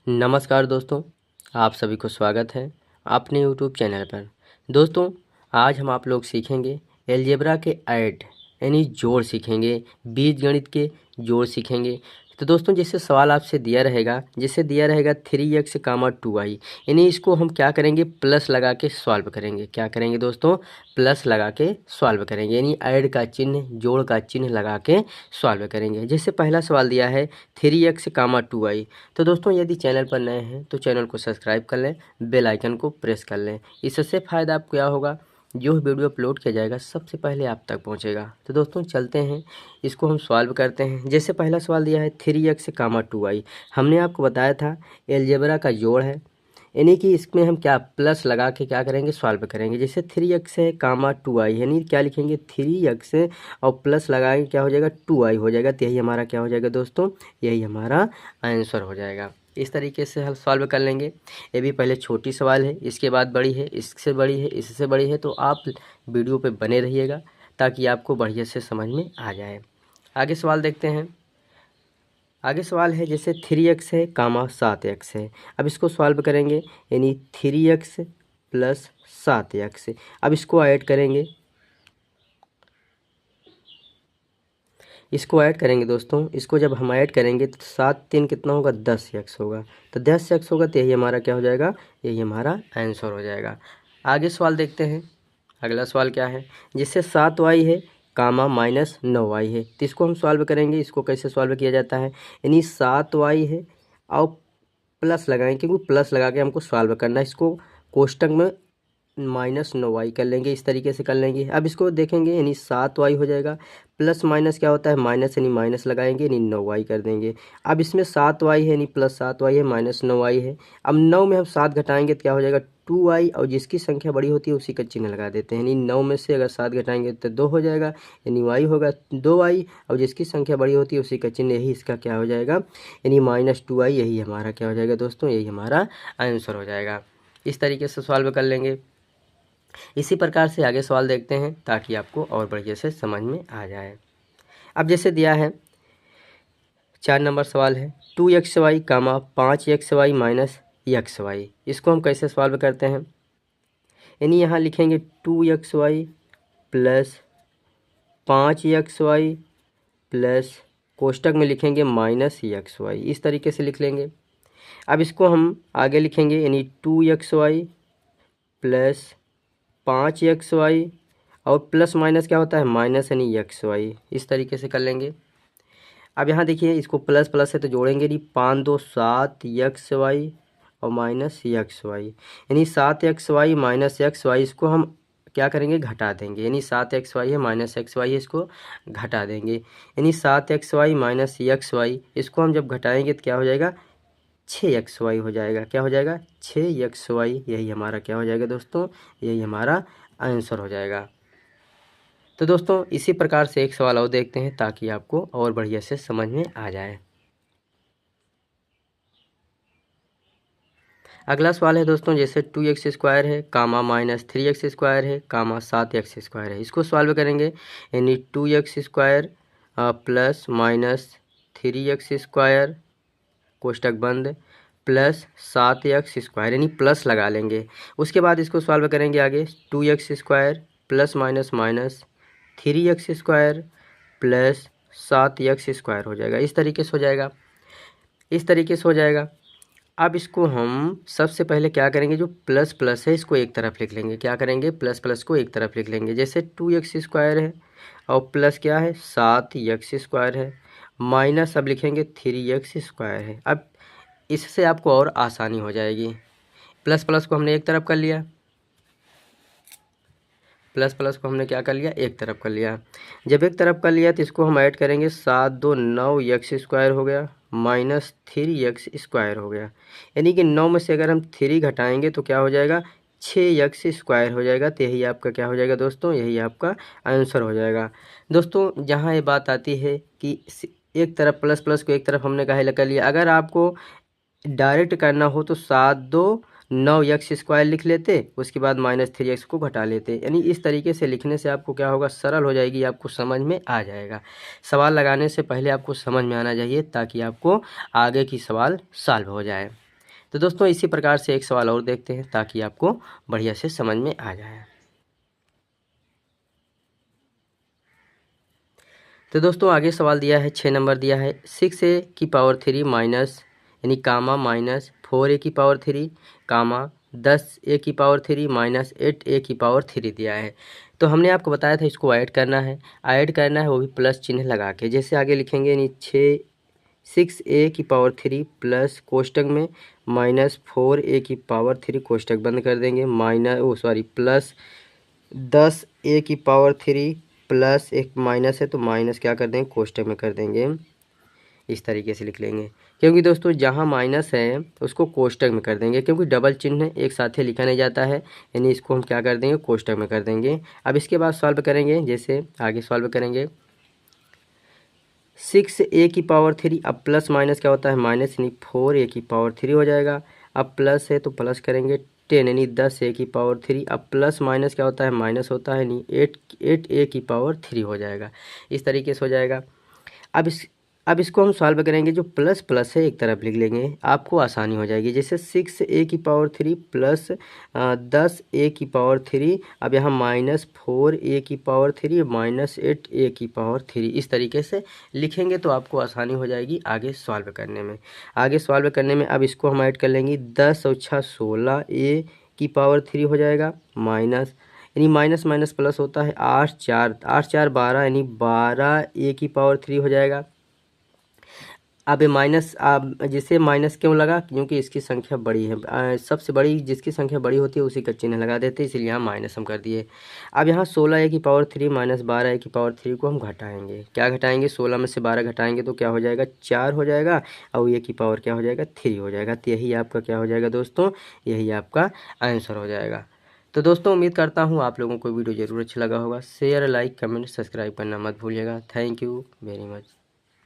नमस्कार दोस्तों, आप सभी को स्वागत है अपने यूट्यूब चैनल पर। दोस्तों, आज हम आप लोग सीखेंगे अलजेब्रा के ऐड यानी जोड़ सीखेंगे, बीजगणित के जोड़ सीखेंगे। तो दोस्तों, जैसे सवाल आपसे दिया रहेगा 3x, 2y, यानी इसको हम क्या करेंगे, प्लस लगा के सॉल्व करेंगे। क्या करेंगे दोस्तों, प्लस लगा के सॉल्व करेंगे, यानी ऐड का चिन्ह, जोड़ का चिन्ह लगा के सॉल्व करेंगे। जैसे पहला सवाल दिया है 3x, 2y। तो दोस्तों, यदि चैनल पर नए हैं तो चैनल को सब्सक्राइब कर लें, बेल आइकन को प्रेस कर लें। इससे फ़ायदा आपको क्या होगा, जो वीडियो अपलोड किया जाएगा सबसे पहले आप तक पहुंचेगा। तो दोस्तों, चलते हैं, इसको हम सॉल्व करते हैं। जैसे पहला सवाल दिया है 3x, 2y। हमने आपको बताया था अलजेब्रा का जोड़ है, यानी कि इसमें हम क्या प्लस लगा के क्या करेंगे, सॉल्व करेंगे। जैसे 3x है, 2y, यानी क्या लिखेंगे 3x और प्लस लगाएंगे, क्या हो जाएगा 2y हो जाएगा। तो यही हमारा क्या हो जाएगा दोस्तों, यही हमारा आंसर हो जाएगा। इस तरीके से हम सॉल्व कर लेंगे। ये भी पहले छोटी सवाल है, इसके बाद बड़ी है, इससे बड़ी है, इससे बड़ी है। तो आप वीडियो पे बने रहिएगा ताकि आपको बढ़िया से समझ में आ जाए। आगे सवाल देखते हैं। आगे सवाल है जैसे 3x है, 7x है। अब इसको सॉल्व करेंगे, यानी 3x प्लस 7x। अब इसको ऐड करेंगे, दोस्तों। इसको जब हम ऐड करेंगे तो 7 3 कितना होगा, 10x होगा। तो 10x होगा, तो यही हमारा क्या हो जाएगा, यही हमारा आंसर हो जाएगा। आगे सवाल देखते हैं। अगला सवाल क्या है, जिससे 7y है, -9y है। तो इसको हम सॉल्व करेंगे। इसको कैसे सॉल्व किया जाता है, यानी 7y है और प्लस लगाएंगे, क्योंकि प्लस लगा के हमको सॉल्व करना है। इसको कोष्टक में -9y कर लेंगे, इस तरीके से कर लेंगे। अब इसको देखेंगे, यानी 7y हो जाएगा, प्लस माइनस क्या होता है माइनस, यानी माइनस लगाएंगे, यानी 9y कर देंगे। अब इसमें 7y है, यानी प्लस 7y है, -9y है। अब 9 में हम 7 घटाएंगे तो क्या हो जाएगा 2y, और जिसकी संख्या बड़ी होती है उसी का चिन्ह लगा देते हैं। यानी 9 में से अगर 7 घटाएंगे तो 2 हो जाएगा, यानी y होगा 2y, और जिसकी संख्या बड़ी होती है उसी का चिन्ह, यही इसका क्या हो जाएगा, यानी -2y। यही हमारा क्या हो जाएगा दोस्तों, यही हमारा आंसर हो जाएगा। इस तरीके से सॉल्व कर लेंगे। इसी प्रकार से आगे सवाल देखते हैं ताकि आपको और बढ़िया से समझ में आ जाए। अब जैसे दिया है 4 नंबर सवाल है 2xy, 5xy माइनस xy। इसको हम कैसे सॉल्व करते हैं, यानी यहाँ लिखेंगे 2xy प्लस 5xy प्लस कोष्टक में लिखेंगे -xy। इस तरीके से लिख लेंगे। अब इसको हम आगे लिखेंगे, यानी 2xy प्लस 5xy और प्लस माइनस क्या होता है माइनस, यानी xy। इस तरीके से कर लेंगे। अब यहाँ देखिए, इसको प्लस प्लस है तो जोड़ेंगे नहीं, 5 2 7 xy और माइनस xy, यानी 7xy माइनस xy। इसको हम क्या करेंगे, घटा देंगे, यानी 7xy है माइनस xy है, इसको घटा देंगे, यानी 7xy माइनस xy। इसको हम जब घटाएंगे तो क्या हो जाएगा, 6xy हो जाएगा। क्या हो जाएगा, 6xy। यही हमारा क्या हो जाएगा दोस्तों, यही हमारा आंसर हो जाएगा। तो दोस्तों, इसी प्रकार से एक सवाल और देखते हैं ताकि आपको और बढ़िया से समझ में आ जाए। अगला सवाल है दोस्तों, जैसे 2x स्क्वायर है, -3x स्क्वायर है, 7x स्क्वायर है। इसको सॉल्व करेंगे, यानी 2x square plus minus 3x square कोष्टक बंद प्लस 7x स्क्वायर, यानी प्लस लगा लेंगे। उसके बाद इसको सॉल्व करेंगे आगे, 2x square plus minus minus 3x square plus 7x square हो जाएगा। इस तरीके से हो जाएगा, इस तरीके से हो जाएगा। अब इसको हम सबसे पहले क्या करेंगे, जो प्लस प्लस है इसको एक तरफ लिख लेंगे। क्या करेंगे, प्लस प्लस को एक तरफ लिख लेंगे। जैसे 2x स्क्वायर है और प्लस क्या है 7x स्क्वायर है, माइनस अब लिखेंगे 3x स्क्वायर है। अब इससे आपको और आसानी हो जाएगी। प्लस प्लस को हमने एक तरफ कर लिया, प्लस प्लस को हमने क्या कर लिया, एक तरफ कर लिया। जब एक तरफ कर लिया तो इसको हम ऐड करेंगे, 7 2 9x स्क्वायर हो गया माइनस 3x स्क्वायर हो गया, यानी कि 9 में से अगर हम 3 घटाएंगे तो क्या हो जाएगा, 6x स्क्वायर हो जाएगा। तो यही आपका क्या हो जाएगा दोस्तों, यही आपका आंसर हो जाएगा। दोस्तों, जहाँ ये बात आती है कि एक तरफ प्लस प्लस को एक तरफ हमने काहे कर लिया, अगर आपको डायरेक्ट करना हो तो 7 2 9x स्क्वायर लिख लेते, उसके बाद -3x को घटा लेते, यानी इस तरीके से लिखने से आपको क्या होगा, सरल हो जाएगी, आपको समझ में आ जाएगा। सवाल लगाने से पहले आपको समझ में आना चाहिए ताकि आपको आगे की सवाल सॉल्व हो जाए। तो दोस्तों इसी प्रकार से एक सवाल और देखते हैं ताकि आपको बढ़िया से समझ में आ जाए। तो दोस्तों आगे सवाल दिया है 6 नंबर दिया है 6a³ माइनस यानी कामा माइनस 4a³ कामा 10a³ माइनस 8a³ दिया है। तो हमने आपको बताया था इसको ऐड करना है वो भी प्लस चिन्ह लगा के। जैसे आगे लिखेंगे यानी 6a³ प्लस कोष्टक में माइनस 4a³ कोष्टक बंद कर देंगे प्लस 10a³ प्लस एक माइनस है तो माइनस क्या कर देंगे कोष्टक में कर देंगे। इस तरीके से लिख लेंगे, क्योंकि दोस्तों जहाँ माइनस है उसको कोष्टक में कर देंगे, क्योंकि डबल चिन्ह एक साथ ही लिखा नहीं जाता है, यानी इसको हम क्या कर देंगे कोष्टक में कर देंगे। अब इसके बाद सॉल्व करेंगे, जैसे आगे सॉल्व करेंगे 6a³, अब प्लस माइनस क्या होता है माइनस, यानी 4a³ हो जाएगा। अब प्लस है तो प्लस करेंगे 10 यानी 10a³। अब प्लस माइनस क्या होता है माइनस होता है, यानी 8a³ हो जाएगा। इस तरीके से हो जाएगा। अब इसको हम सॉल्व करेंगे, जो प्लस प्लस है एक तरफ लिख लेंगे, आपको आसानी हो जाएगी। जैसे 6a³ प्लस 10a³, अब यहाँ माइनस 4a³ माइनस 8a³। इस तरीके से लिखेंगे तो आपको आसानी हो जाएगी आगे सॉल्व करने में। अब इसको हम ऐड कर लेंगे 10 और 6 16a³ हो जाएगा माइनस, यानी माइनस माइनस प्लस होता है 8 4 12, यानी 12a³ हो जाएगा। अब ये माइनस, अब जिसे माइनस क्यों लगा, क्योंकि इसकी संख्या बड़ी है, सबसे बड़ी जिसकी संख्या बड़ी होती है उसी का चिन्ह लगा देते हैं, इसलिए यहाँ माइनस हम कर दिए। अब यहाँ 16a³ माइनस 12a³ को हम घटाएंगे। क्या घटाएंगे, 16 में से 12 घटाएंगे तो क्या हो जाएगा 4 हो जाएगा, और a³ क्या हो जाएगा 3 हो जाएगा। तो यही आपका क्या हो जाएगा दोस्तों, यही आपका आंसर हो जाएगा। तो दोस्तों उम्मीद करता हूँ आप लोगों को वीडियो ज़रूर अच्छा लगा होगा। शेयर लाइक कमेंट सब्सक्राइब करना मत भूलिएगा। Thank you very much.